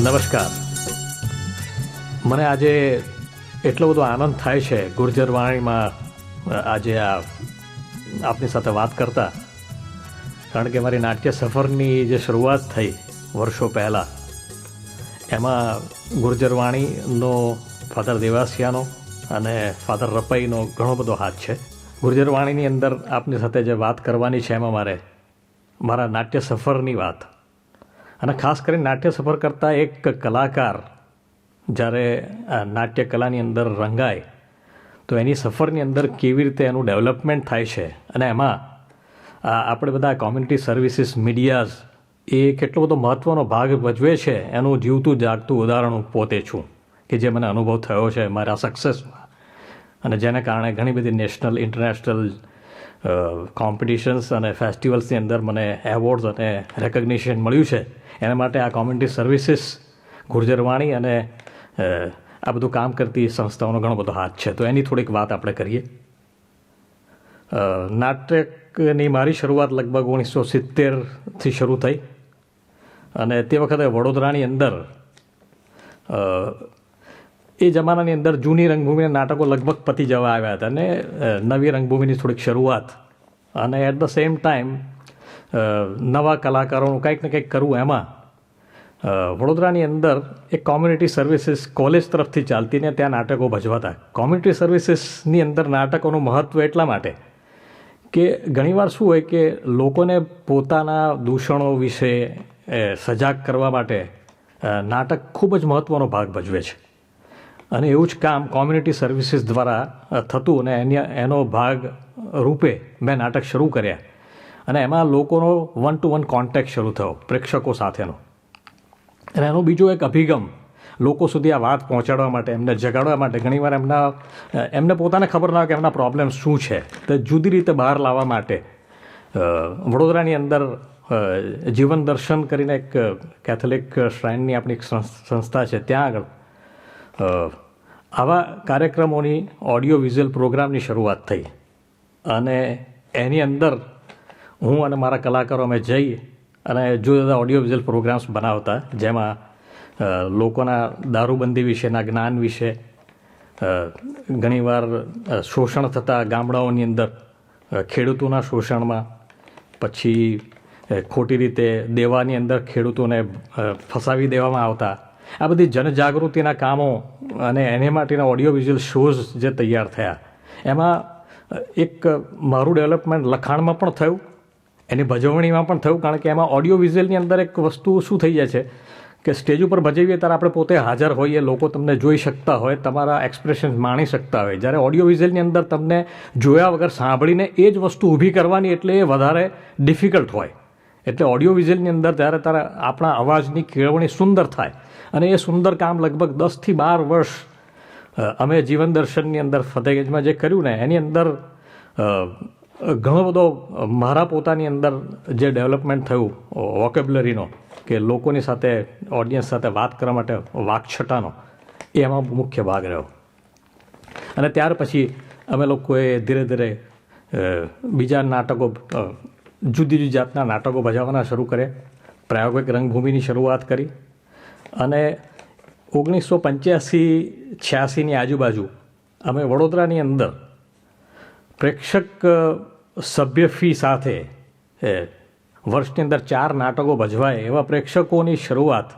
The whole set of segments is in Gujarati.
નમસ્કાર. મને આજે એટલો બધો આનંદ થાય છે ગુર્જરવાણીમાં આજે આપની સાથે વાત કરતા, કારણ કે મારી નાટ્ય સફરની જે શરૂઆત થઈ વર્ષો પહેલાં, એમાં ગુર્જરવાણીનો ફાધર દેવાસિયાનો અને ફાધર રપાઈનો ઘણો બધો હાથ છે. ગુર્જરવાણીની અંદર આપની સાથે જે વાત કરવાની છે એમાં મારે મારા નાટ્ય સફરની વાત, અને ખાસ કરીને નાટ્ય સફર કરતાં એક કલાકાર જ્યારે નાટ્ય કલાની અંદર રંગાય તો એની સફરની અંદર કેવી રીતે એનું ડેવલપમેન્ટ થાય છે, અને એમાં આપણે બધા કોમ્યુનિટી સર્વિસીસ મીડિયાઝ એ કેટલો બધો મહત્ત્વનો ભાગ ભજવે છે એનું જીવતું જાગતું ઉદાહરણ હું પોતે છું, કે જે મને અનુભવ થયો છે મારા સક્સેસમાં, અને જેને કારણે ઘણી બધી નેશનલ ઇન્ટરનેશનલ કોમ્પિટિશન્સ અને ફેસ્ટિવલ્સની અંદર મને એવોર્ડ્સ અને રેકગ્નિશન મળ્યું છે. એના માટે આ કોમ્યુનિટી સર્વિસીસ, ગુર્જરવાણી અને આ બધું કામ કરતી સંસ્થાઓનો ઘણો બધો હાથ છે. તો એની થોડીક વાત આપણે કરીએ. નાટકની મારી શરૂઆત લગભગ 1970થી શરૂ થઈ, અને તે વખતે વડોદરાની અંદર એ જમાનાની અંદર જૂની રંગભૂમિના નાટકો લગભગ પતી જવા આવ્યા હતા, અને નવી રંગભૂમિની થોડીક શરૂઆત, અને એટ ધ સેમ ટાઈમ નવા કલાકારોનું કંઈક ને કંઈક કરવું. એમાં વડોદરાની અંદર એક કોમ્યુનિટી સર્વિસીસ કોલેજ તરફથી ચાલતી, ને ત્યાં નાટકો ભજવાતા. કોમ્યુનિટી સર્વિસીસની અંદર નાટકોનું મહત્ત્વ એટલા માટે કે ઘણીવાર શું હોય કે લોકોને પોતાના દૂષણો વિશે સજાગ કરવા માટે નાટક ખૂબ જ મહત્ત્વનો ભાગ ભજવે છે, અને એવું જ કામ કોમ્યુનિટી સર્વિસીસ દ્વારા થતું, અને એનો ભાગ રૂપે મેં નાટક શરૂ કર્યા, અને એમાં લોકોનો 1-to-1 કોન્ટેક્ટ શરૂ થયો પ્રેક્ષકો સાથેનો. અને એનો બીજો એક અભિગમ લોકો સુધી આ વાત પહોંચાડવા માટે, એમને જગાડવા માટે, ઘણીવાર એમને પોતાને ખબર ના હોય કે એમના પ્રોબ્લેમ શું છે, તો જુદી રીતે બહાર લાવવા માટે વડોદરાની અંદર જીવન દર્શન કરીને એક કેથોલિક શ્રાઇનની આપણી એક સંસ્થા છે, ત્યાં આગળ આવા કાર્યક્રમોની ઓડિયો વિઝ્યુઅલ પ્રોગ્રામની શરૂઆત થઈ. અને એની અંદર હું અને મારા કલાકારો અમે જઈ અને જુદા જુદા ઓડિયો વિઝ્યુઅલ પ્રોગ્રામ્સ બનાવતા, જેમાં લોકોના દારૂબંધી વિશેના જ્ઞાન વિશે, ઘણીવાર શોષણ થતા ગામડાઓની અંદર ખેડૂતોના શોષણમાં, પછી ખોટી રીતે દેવાની અંદર ખેડૂતોને ફસાવી દેવામાં આવતા, આ બધી જનજાગૃતિના કામો અને એને માટેના ઓડિયો વિઝ્યુઅલ શોઝ જે તૈયાર થયા, એમાં એક મારું ડેવલપમેન્ટ લખાણમાં પણ થયું, એની ભજવણીમાં પણ થયું. કારણ કે એમાં ઓડિયો વિઝ્યુઅલની અંદર એક વસ્તુ શું થઈ જાય છે કે સ્ટેજ ઉપર ભજવીએ ત્યારે આપણે પોતે હાજર હોઈએ, લોકો તમને જોઈ શકતા હોય, તમારા એક્સપ્રેશન માણી શકતા હોય. જ્યારે ઓડિયો વિઝ્યુઅલની અંદર તમને જોયા વગર સાંભળીને એ જ વસ્તુ ઊભી કરવાની, એટલે એ વધારે ડિફિકલ્ટ હોય. એટલે ઓડિયો વિઝ્યુઅલની અંદર ત્યારે આપણા અવાજની કેળવણી સુંદર થાય, અને એ સુંદર કામ લગભગ 10થી 12 વર્ષ અમે જીવન દર્શનની અંદર ફતેહગંજમાં જે કર્યું ને, એની અંદર ઘણો બધો મારા પોતાની અંદર જે ડેવલપમેન્ટ થયું વોકેબ્યુલરીનો, કે લોકોની સાથે, ઓડિયન્સ સાથે વાત કરવા માટે વાકછટાનો, એ એમાં મુખ્ય ભાગ રહ્યો. અને ત્યાર પછી અમે લોકોએ ધીરે ધીરે બીજા નાટકો, જુદી જુદી જાતના નાટકો ભજવવાના શરૂ કર્યા. પ્રાયોગિક રંગભૂમિની શરૂઆત કરી, અને 1985-86ની આજુબાજુ અમે વડોદરાની અંદર પ્રેક્ષક સભ્ય ફી સાથે વર્ષની અંદર 4 નાટકો ભજવાય એવા પ્રેક્ષકોની શરૂઆત.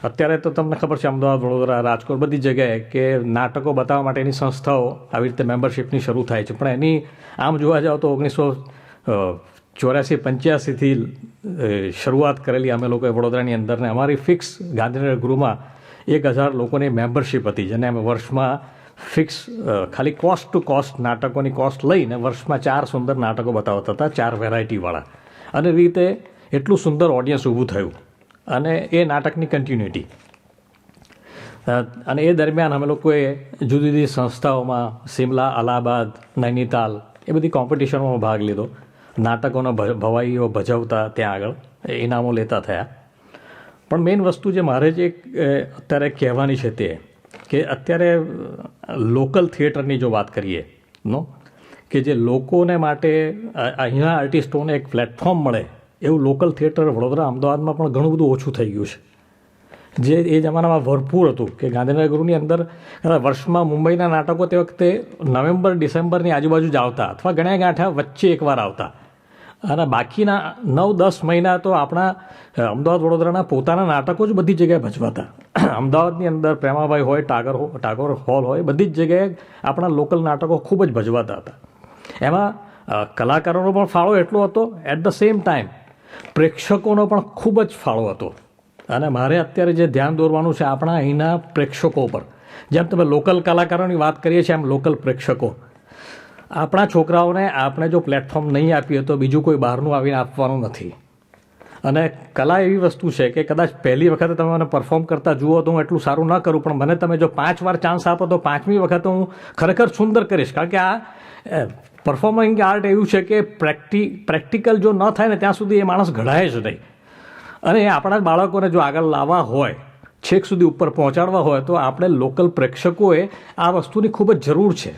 અત્યારે તો તમને ખબર છે, અમદાવાદ, વડોદરા, રાજકોટ, બધી જગ્યાએ કે નાટકો બતાવવા માટેની સંસ્થાઓ આવી રીતે મેમ્બરશિપની શરૂ થાય છે. પણ એની આમ જોવા જાઓ તો 1984-85થી શરૂઆત કરેલી અમે લોકોએ વડોદરાની અંદર, ને અમારી ફિક્સ ગાંધીનગર ગૃહમાં 1000 લોકોની મેમ્બરશિપ હતી, જેને અમે વર્ષમાં ફિક્સ ખાલી કોસ્ટ ટુ કોસ્ટ નાટકોની કોસ્ટ લઈને વર્ષમાં 4 સુંદર નાટકો બતાવતા હતા, 4 વેરાયટીવાળા. અને એ રીતે એટલું સુંદર ઓડિયન્સ ઊભું થયું, અને એ નાટકની કન્ટિન્યુટી. અને એ દરમિયાન અમે લોકોએ જુદી જુદી સંસ્થાઓમાં સિમલા, અલ્હાબાદ, નૈનીતાલ એ બધી કોમ્પિટિશનોમાં ભાગ લીધો. નાટકોનો ભવાઈઓ ભજવતા, ત્યાં આગળ ઇનામો લેતા થયા. પણ મેઇન વસ્તુ જે મારે જે અત્યારે કહેવાની છે તે કે અત્યારે લોકલ થિયેટરની જો વાત કરીએ કે જે લોકોને માટે અહીંના આર્ટિસ્ટોને એક પ્લેટફોર્મ મળે, એવું લોકલ થિયેટર વડોદરા, અમદાવાદમાં પણ ઘણું બધું ઓછું થઈ ગયું છે. જે એ જમાનામાં ભરપૂર હતું કે ગાંધીનગરની અંદર વર્ષમાં મુંબઈના નાટકો તે વખતે નવેમ્બર ડિસેમ્બરની આજુબાજુ જ આવતા અથવા ગણ્યા ગાંઠા વચ્ચે એકવાર આવતા, અને બાકીના 9-10 મહિના તો આપણા અમદાવાદ વડોદરાના પોતાના નાટકો જ બધી જગ્યાએ ભજવાતા. અમદાવાદની અંદર પ્રેમાભાઈ હોય, ટાગોર હોલ હોય, બધી જ જગ્યાએ આપણા લોકલ નાટકો ખૂબ જ ભજવાતા હતા. એમાં કલાકારોનો પણ ફાળો એટલો હતો, એટ ધ સેમ ટાઈમ પ્રેક્ષકોનો પણ ખૂબ જ ફાળો હતો. અને મારે અત્યારે જે ધ્યાન દોરવાનું છે આપણા અહીંના પ્રેક્ષકો પર, જેમ તમે લોકલ કલાકારોની વાત કરીએ છીએ એમ લોકલ પ્રેક્ષકો, આપણા છોકરાઓને આપણે જો પ્લેટફોર્મ નહીં આપીએ તો બીજું કોઈ બહારનું આવીને આપવાનું નથી. અને કલા એવી વસ્તુ છે કે કદાચ પહેલી વખતે તમે મને પરફોર્મ કરતા જુઓ તો હું એટલું સારું ન કરું, પણ મને તમે જો 5 વાર ચાન્સ આપો તો 5મી વખતે હું ખરેખર સુંદર કરીશ. કારણ કે આ પરફોર્મિંગ આર્ટ એવું છે કે પ્રેક્ટિકલ જો ન થાય ને ત્યાં સુધી એ માણસ ઘડાય જ નહીં. અને એ આપણા બાળકોને જો આગળ લાવવા હોય, છેક સુધી ઉપર પહોંચાડવા હોય, તો આપણે લોકલ પ્રેક્ષકોએ આ વસ્તુની ખૂબ જ જરૂર છે.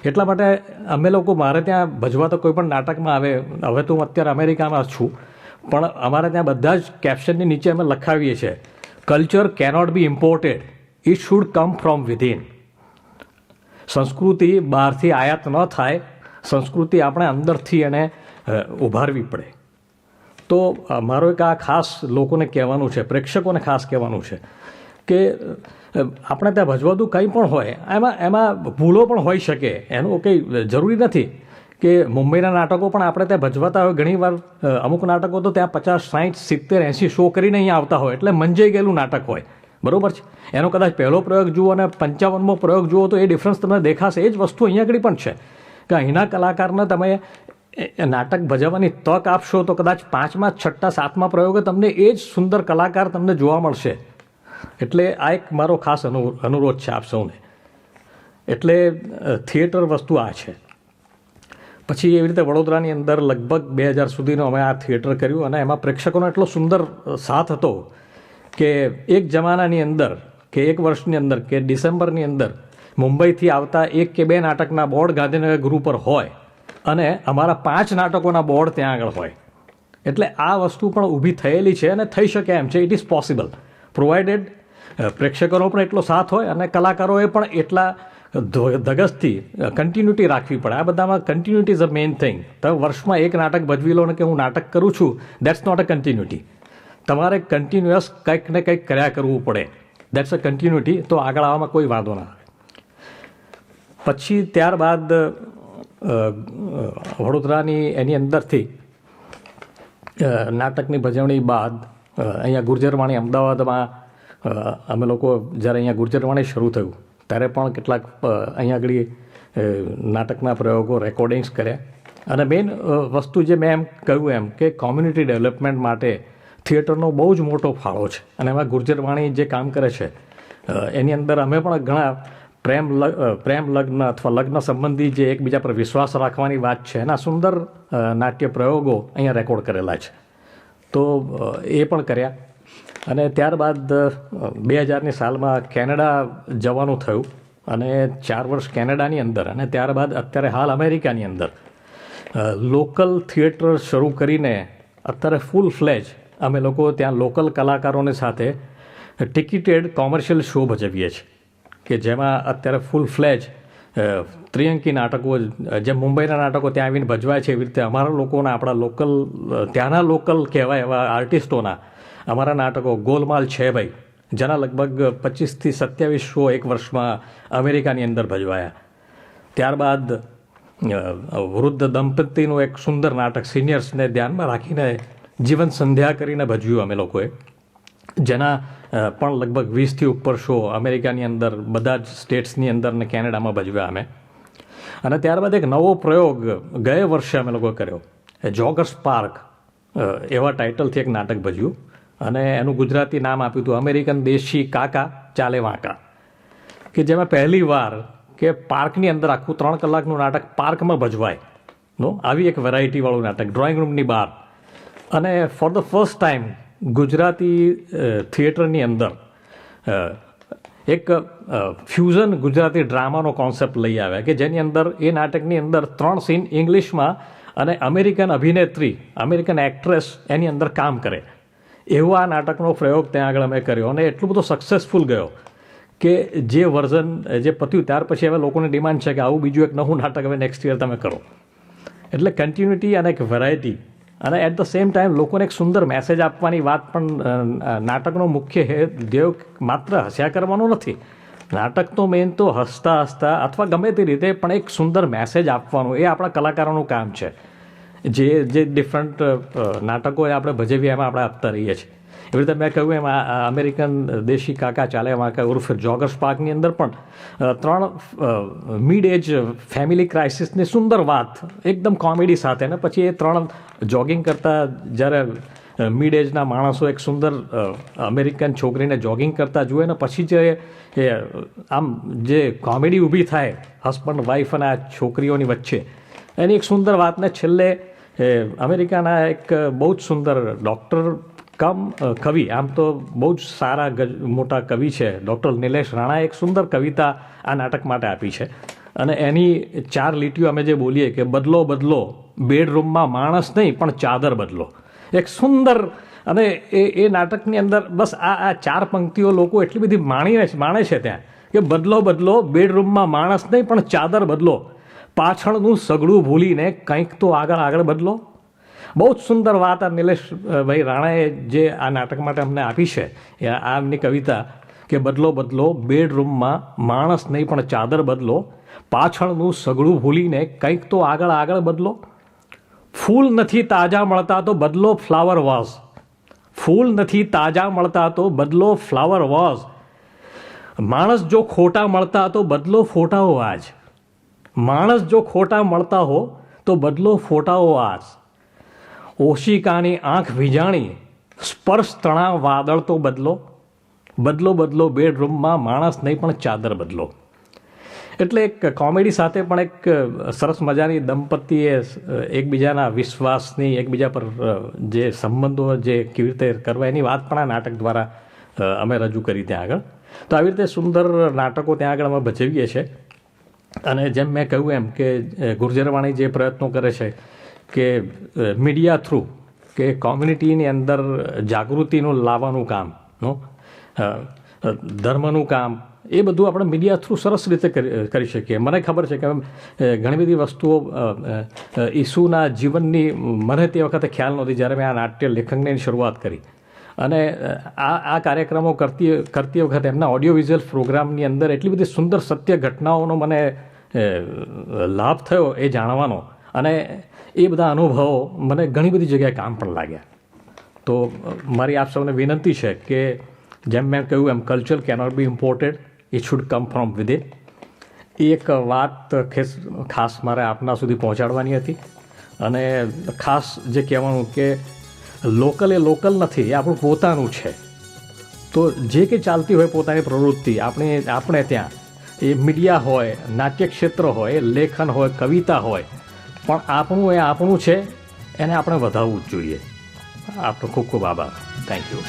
એટલા માટે અમે લોકો, મારે ત્યાં ભજવા તો કોઈ પણ નાટકમાં આવે, હવે તો હું અત્યારે અમેરિકામાં છું, પણ અમારે ત્યાં બધા જ કેપ્શનની નીચે અમે લખાવીએ છીએ, culture cannot be imported, it should come from within. સંસ્કૃતિ બહારથી આયાત ન થાય, સંસ્કૃતિ આપણે અંદરથી એને ઉભારવી પડે. તો મારો એક આ ખાસ લોકોને કહેવાનું છે, પ્રેક્ષકોને ખાસ કહેવાનું છે કે આપણે ત્યાં ભજવાતું કંઈ પણ હોય, એમાં ભૂલો પણ હોઈ શકે, એનું કંઈ જરૂરી નથી કે મુંબઈના નાટકો પણ આપણે ત્યાં ભજવાતા હોય. ઘણીવાર અમુક નાટકો તો ત્યાં 50, 60, 70, 80 શો કરીને અહીંયા આવતા હોય, એટલે મંજાઈ ગયેલું નાટક હોય, બરાબર છે. એનો કદાચ પહેલો પ્રયોગ જુઓ અને 55મો પ્રયોગ જુઓ તો એ ડિફરન્સ તમને દેખાશે. એ જ વસ્તુ અહીંયા આગળ પણ છે કે અહીંના કલાકારને તમે નાટક ભજવવાની તક આપશો તો કદાચ 5મા, 6ઠા, 7મા પ્રયોગે તમને એ જ સુંદર કલાકાર તમને જોવા મળશે. એટલે આ એક મારો ખાસ અનુરોધ છે આપ સૌને. એટલે થિયેટર વસ્તુ આ છે. પછી એવી રીતે વડોદરાની અંદર લગભગ 2000 સુધીનું અમે આ થિયેટર કર્યું, અને એમાં પ્રેક્ષકોનો એટલો સુંદર સાથ હતો કે એક જમાનાની અંદર કે એક વર્ષની અંદર કે ડિસેમ્બરની અંદર મુંબઈથી આવતા 1 કે 2 નાટકના બોર્ડ ગાંધીનગર ગુરુ પર હોય અને અમારા 5 નાટકોના બોર્ડ ત્યાં આગળ હોય. એટલે આ વસ્તુ પણ ઊભી થયેલી છે અને થઈ શકે એમ છે. ઇટ ઇઝ પોસિબલ, પ્રોવાઇડેડ પ્રેક્ષકોનો પણ એટલો સાથ હોય અને કલાકારોએ પણ એટલા ધગસથી કન્ટિન્યુટી રાખવી પડે. આ બધામાં continuity is a main thing. તમે વર્ષમાં એક નાટક ભજવી લો ને કે હું નાટક કરું છું, દેટ્સ નોટ અ કન્ટિન્યુટી. તમારે કન્ટિન્યુઅસ કંઈક ને કંઈક કર્યા કરવું પડે, દેટ્સ અ કન્ટિન્યુટી. તો આગળ આવવામાં કોઈ વાંધો ના આવે. પછી ત્યારબાદ વડોદરાની એની અંદરથી નાટકની ભજવણી બાદ અહીંયા ગુર્જરવાણી અમદાવાદમાં અમે લોકો જ્યારે અહીંયા ગુર્જરવાણી શરૂ થયું ત્યારે પણ કેટલાક અહીંયા આગળ નાટકના પ્રયોગો રેકોર્ડિંગ્સ કર્યા. અને મેઇન વસ્તુ જે મેં એમ કહ્યું એમ કે કોમ્યુનિટી ડેવલપમેન્ટ માટે થિયેટરનો બહુ જ મોટો ફાળો છે. અને એમાં ગુર્જરવાણી જે કામ કરે છે એની અંદર અમે પણ ઘણા પ્રેમ લગ્ન અથવા લગ્ન સંબંધી જે એકબીજા પર વિશ્વાસ રાખવાની વાત છે એના સુંદર નાટ્ય પ્રયોગો અહીંયા રેકોર્ડ કરેલા છે. તો એ પણ કર્યા. અને ત્યારબાદ 2000ની સાલમાં કેનેડા જવાનું થયું અને 4 વર્ષ કેનેડાની અંદર અને ત્યારબાદ અત્યારે હાલ અમેરિકાની અંદર લોકલ થિયેટર શરૂ કરીને અત્યારે ફૂલ ફ્લેજ અમે લોકો ત્યાં લોકલ કલાકારોની સાથે ટિકિટેડ કોમર્શિયલ શો ભજવીએ છીએ કે જેમાં અત્યારે ફૂલ ફ્લેજ ત્રિઅંકી નાટકો, જેમ મુંબઈના નાટકો ત્યાં આવીને ભજવાય છે એવી રીતે અમારા લોકોના, આપણા લોકલ ત્યાંના લોકલ કહેવાય એવા આર્ટિસ્ટોના અમારા નાટકો ગોલમાલ છે ભાઈ, જેના લગભગ 25થી 27 શો એક વર્ષમાં અમેરિકાની અંદર ભજવાયા. ત્યારબાદ વૃદ્ધ દંપતીનું એક સુંદર નાટક સિનિયર્સને ધ્યાનમાં રાખીને જીવન સંધ્યા કરીને ભજવ્યું અમે લોકોએ, જેના પણ લગભગ 20થી ઉપર શો અમેરિકાની અંદર બધા જ સ્ટેટ્સની અંદર ને કેનેડામાં ભજવ્યા અમે. અને ત્યારબાદ એક નવો પ્રયોગ ગયા વર્ષે અમે લોકો કર્યો, જોગર્સ પાર્ક એવા ટાઇટલથી એક નાટક ભજવ્યું અને એનું ગુજરાતી નામ આપ્યું હતું અમેરિકન દેશી કાકા ચાલે વાંકા, કે જેમાં પહેલી વાર કે પાર્કની અંદર આખું 3 કલાકનું નાટક પાર્કમાં ભજવાય આવી એક વેરાયટીવાળું નાટક ડ્રોઈંગ રૂમની બહાર. અને for the first time Gujarati થિયેટરની અંદર એક ફ્યુઝન ગુજરાતી ડ્રામાનો કોન્સેપ્ટ લઈ આવ્યા કે જેની અંદર એ નાટકની અંદર 3 સીન ઇંગ્લિશમાં અને અમેરિકન અભિનેત્રી, અમેરિકન એક્ટ્રેસ એની અંદર કામ કરે એવો આ નાટકનો પ્રયોગ ત્યાં આગળ અમે કર્યો અને એટલું બધો સક્સેસફુલ ગયો કે જે વર્ઝન જે પત્યું ત્યાર પછી હવે લોકોની ડિમાન્ડ છે કે આવું બીજું એક નવું નાટક હવે નેક્સ્ટ યર તમે કરો. એટલે કન્ટિન્યુટી અને એક વેરાયટી અને એટ ધ સેમ ટાઈમ લોકોને એક સુંદર મેસેજ આપવાની વાત પણ નાટકનો મુખ્ય ધ્યેય માત્ર હસ્યા કરવાનો નથી. નાટકનો મેઇન તો હસતા હસતા અથવા ગમે તે રીતે પણ એક સુંદર મેસેજ આપવાનું એ આપણા કલાકારોનું કામ છે. જે ડિફરન્ટ નાટકો આપણે ભજવીએ એમાં આપણે આપતા રહીએ છીએ. એવી રીતે મેં કહ્યું એમ અમેરિકન દેશી કાકા ચાલે એમાં ઉર્ફ જોગર્સ પાર્કની અંદર પણ 3 મિડ એજ ફેમિલી ક્રાઇસિસની સુંદર વાત એકદમ કોમેડી સાથે ને પછી એ 3 જોગિંગ કરતા જ્યારે મિડ એજના માણસો એક સુંદર અમેરિકન છોકરીને જોગિંગ કરતા જુએ ને પછી જે આમ જે કોમેડી ઊભી થાય હસબન્ડ વાઈફ અને આ છોકરીઓની વચ્ચે એની એક સુંદર વાતને છેલ્લે અમેરિકાના એક બહુ જ સુંદર ડૉક્ટર કવિ, આમ તો બહુ જ સારા મોટા કવિ છે ડૉક્ટર નિલેશ રાણાએ એક સુંદર કવિતા આ નાટક માટે આપી છે અને એની 4 લીટીઓ અમે જે બોલીએ કે બદલો બદલો બેડરૂમમાં માણસ નહીં પણ ચાદર બદલો. એક સુંદર અને એ નાટકની અંદર બસ આ 4 પંક્તિઓ લોકો એટલી બધી માણે છે ત્યાં કે બદલો બદલો બેડરૂમમાં માણસ નહીં પણ ચાદર બદલો, પાછળનું સગડું ભૂલીને કંઈક તો આગળ બદલો. બહુ જ સુંદર વાત આ નિલેશભાઈ રાણાએ જે આ નાટક માટે અમને આપી છે આ એમની કવિતા કે બદલો બદલો બેડરૂમમાં માણસ નહીં પણ ચાદર બદલો, પાછળનું સગડું ભૂલીને કંઈક તો આગળ બદલો. ફૂલ નથી તાજા મળતા તો બદલો ફ્લાવર વોઝ, ફૂલ નથી તાજા મળતા તો બદલો ફ્લાવર વોઝ, માણસ જો ખોટા મળતા તો બદલો ફોટાઓ આજ, માણસ જો ખોટા મળતા હો તો બદલો ફોટાઓ આજ, ઓશિકાની આંખ ભીજાણી સ્પર્શ તણાવ વાદળ તો બદલો, બદલો બદલો બેડરૂમમાં માણસ નહીં પણ ચાદર બદલો. એટલે એક કોમેડી સાથે પણ એક સરસ મજાની દંપતીએ એકબીજાના વિશ્વાસની એકબીજા પર જે સંબંધો જે કેવી રીતે કરવા એની વાત પણ આ નાટક દ્વારા અમે રજૂ કરી ત્યાં આગળ. તો આવી રીતે સુંદર નાટકો ત્યાં આગળ અમે ભજવીએ છીએ. અને જેમ મેં કહ્યું એમ કે ગુર્જરવાણી જે પ્રયત્નો કરે છે કે મીડિયા થ્રુ કે કોમ્યુનિટીની અંદર જાગૃતિનું લાવવાનું કામ, ધર્મનું કામ, એ બધું આપણે મીડિયા થ્રુ સરસ રીતે કરી શકીએ. મને ખબર છે કે ઘણી બધી વસ્તુઓ ઈસુના જીવનની મને તે વખતે ખ્યાલ નહોતી જ્યારે મેં આ નાટ્ય લેખનની શરૂઆત કરી. અને આ કાર્યક્રમો કરતી વખતે એમના ઓડિયો વિઝ્યુઅલ પ્રોગ્રામની અંદર એટલી બધી સુંદર સત્ય ઘટનાઓનો મને લાભ થયો એ જાણવાનો અને એ બધા અનુભવો મને ઘણી બધી જગ્યાએ કામ પણ લાગ્યા. તો મારી આપ સૌને વિનંતી છે કે જેમ મેં કહ્યું એમ culture cannot be imported, it should come from within. એ એક વાત ખાસ મારે આપના સુધી પહોંચાડવાની હતી. અને ખાસ જે કહેવાનું કે લોકલ એ લોકલ નથી, એ આપણું પોતાનું છે. તો જે કંઈ ચાલતી હોય પોતાની પ્રવૃત્તિ આપણે ત્યાં એ મીડિયા હોય, નાટ્ય ક્ષેત્ર હોય, લેખન હોય, કવિતા હોય, પણ આપણું એ આપણું છે, એને આપણે વધારવું જ જોઈએ. આપનો ખૂબ ખૂબ આભાર. Thank you.